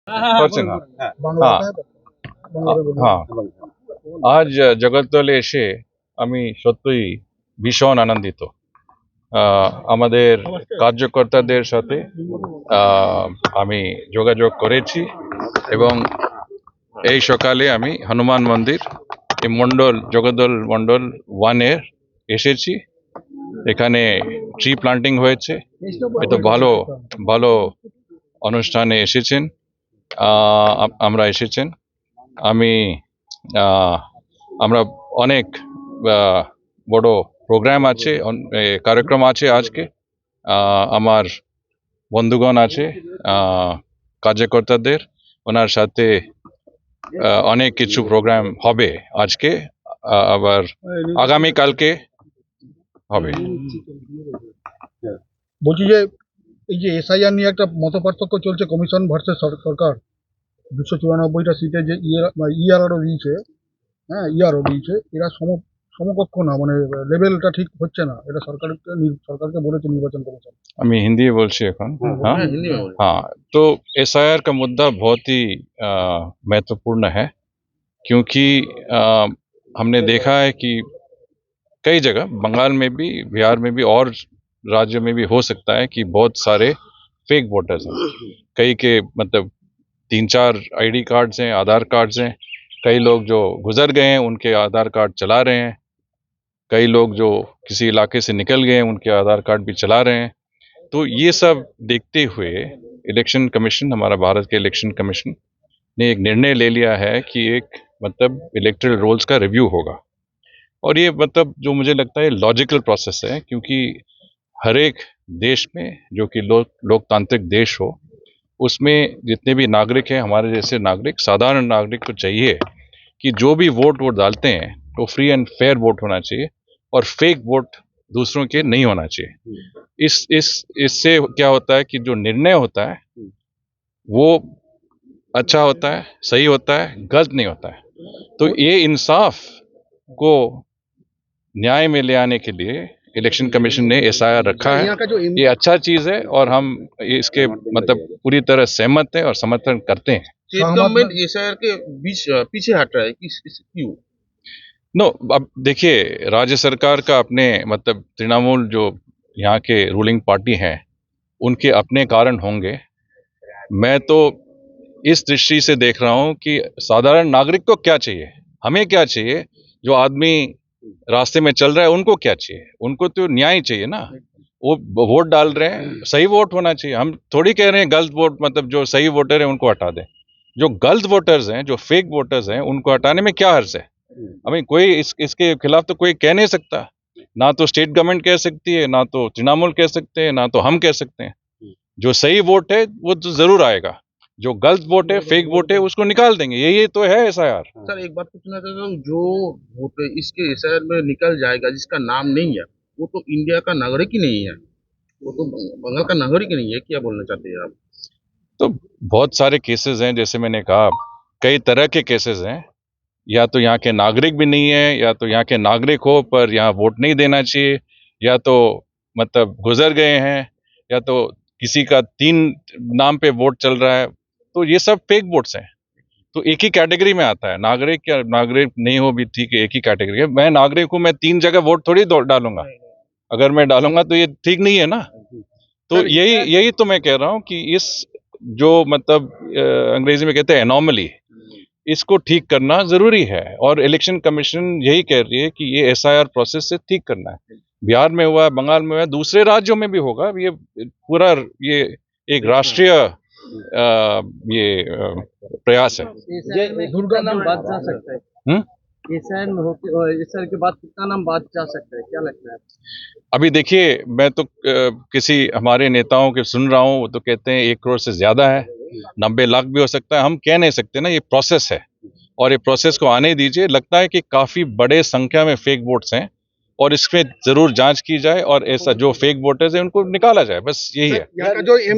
করছেন না? বাংলাতে হ্যাঁ, আজ জগদ্দলে এসে আমি সত্যই ভীষণ আনন্দিত। আমাদের কার্যকর্তাদের সাথে আমি যোগাযোগ করেছি এবং এই সকালে আমি হনুমান মন্দির এই জগদ্দল মন্ডল 1 এর এসেছি। এখানে ট্রি প্লান্টিং হয়েছে। এতো ভালো ভালো অনুষ্ঠানে এসেছেন, আমরা এসেছেন। আমরা অনেক বড় প্রোগ্রাম আছে, কার্যক্রম আছে আজকে। আমার বন্ধুগণ আছে, কার্যকর্তাদের ওনার সাথে অনেক কিছু প্রোগ্রাম হবে আজকে, আবার আগামী কালকে হবে। বলছি যে এই যে এসআইআর নিয়ে একটা মতপার্থক্য চলছে, কমিশন ভার্সেস সরকার। 294টা সিটে যে ইআরও দিয়েছে, ইআরও দিয়েছে, এরা সমকক্ষ না, মানে লেভেলটা ঠিক হচ্ছে না, এটা সরকারকে বলেছে নির্বাচন কমিশন। আমি হিंदी बोलছি এখন। हाँ, तो एसआईआर का मुद्दा बहुत ही महत्वपूर्ण है, क्योंकि हमने देखा है कि कई जगह बंगाल में भी, बिहार में भी और राज्यों में भी हो सकता है कि बहुत सारे फेक वोटर्स हैं। कई के मतलब 3-4 आईडी कार्ड्स हैं, आधार कार्ड्स हैं। कई लोग जो गुजर गए हैं उनके आधार कार्ड चला रहे हैं। कई लोग जो किसी इलाके से निकल गए हैं उनके आधार कार्ड भी चला रहे हैं। तो ये सब देखते हुए इलेक्शन कमीशन, हमारा भारत के इलेक्शन कमीशन ने एक निर्णय ले लिया है कि एक मतलब इलेक्टरल रोल्स का रिव्यू होगा। और ये मतलब जो मुझे लगता है लॉजिकल प्रोसेस है, क्योंकि हर एक देश में जो कि लोकतांत्रिक देश हो, उसमें जितने भी नागरिक हैं, हमारे जैसे नागरिक, साधारण नागरिक को चाहिए कि जो भी वोट डालते हैं वो फ्री एंड फेयर वोट होना चाहिए और फेक वोट दूसरों के नहीं होना चाहिए। इससे क्या होता है कि जो निर्णय होता है वो अच्छा होता है, सही होता है, गलत नहीं होता है। तो ये इंसाफ को न्याय में ले आने के लिए इलेक्शन कमीशन ने एसआईआर रखा है। ये अच्छा चीज है और हम इसके मतलब पूरी तरह सहमत हैं और समर्थन करते हैं। स्टेट गवर्नमेंट एसआईआर के पीछे हट रहा है, क्यों? नो, अब देखिए, राज्य सरकार का अपने मतलब तृणमूल जो यहाँ के रूलिंग पार्टी हैं उनके अपने कारण होंगे। मैं तो इस दृष्टि से देख रहा हूँ कि साधारण नागरिक को क्या चाहिए, हमें क्या चाहिए, जो आदमी रास्ते में चल रहा है उनको क्या चाहिए? उनको तो न्याय चाहिए ना। वो वोट डाल रहे हैं, सही वोट होना चाहिए। हम थोड़ी कह रहे हैं गलत वोट, मतलब जो सही वोटर है उनको हटा दें। जो गलत वोटर्स हैं, जो फेक वोटर्स हैं, उनको हटाने में क्या हर्ज है? हमें कोई इसके खिलाफ तो कोई कह नहीं सकता। ना तो स्टेट गवर्नमेंट कह सकती है, ना तो तृणमूल कह सकते हैं, ना तो हम कह सकते हैं। जो सही वोट है वो तो जरूर आएगा, जो गलत वोट है, फेक वोट है, उसको निकाल देंगे। यही तो है एसआईआर। सर, एक बात पूछना चाहता हूँ, जो वोट इसके एसआईआर में निकल जाएगा, जिसका नाम नहीं है, वो तो इंडिया का नागरिक ही नहीं है, वो तो बंगाल का नागरिक ही नहीं है। क्या बोलना चाहते हैं आप? तो बहुत सारे केसेस हैं, जैसे मैंने कहा, कई तरह के केसेस हैं। या तो यहाँ के नागरिक भी नहीं है, या तो यहाँ के नागरिक हो पर यहाँ वोट नहीं देना चाहिए, या तो मतलब गुजर गए हैं, या तो किसी का 3 नाम पे वोट चल रहा है। तो ये सब फेक वोट्स हैं। तो एक ही कैटेगरी में आता है, नागरिक या नागरिक नहीं हो भी ठीक है, एक ही कैटेगरी है। मैं नागरिक हूँ, मैं 3 जगह वोट थोड़ी डालूंगा। अगर मैं डालूंगा तो ये ठीक नहीं है ना। तो यही तो मैं कह रहा हूँ कि इस जो मतलब अंग्रेजी में कहते हैं एनॉमली, इसको ठीक करना जरूरी है। और इलेक्शन कमीशन यही कह रही है कि ये एसआईआर प्रोसेस से ठीक करना है। बिहार में हुआ, बंगाल में हुआ, दूसरे राज्यों में भी होगा। ये पूरा ये एक राष्ट्रीय प्रयास है। दुर्गा नाम बात जा सकता है एसआईआर के बाद कितना नाम बात जा सकता है, क्या लगता है? अभी देखिए, मैं तो किसी हमारे नेताओं के सुन रहा हूँ, वो तो कहते हैं 1 करोड़ से ज्यादा है, 90 लाख भी हो सकता है। हम कह नहीं सकते ना, ये प्रोसेस है और ये प्रोसेस को आने दीजिए। लगता है कि काफी बड़े संख्या में फेक वोट्स हैं और इसमें जरूर जांच की जाए और ऐसा जो फेक वोटर्स हैं उनको निकाला जाए, बस यही है।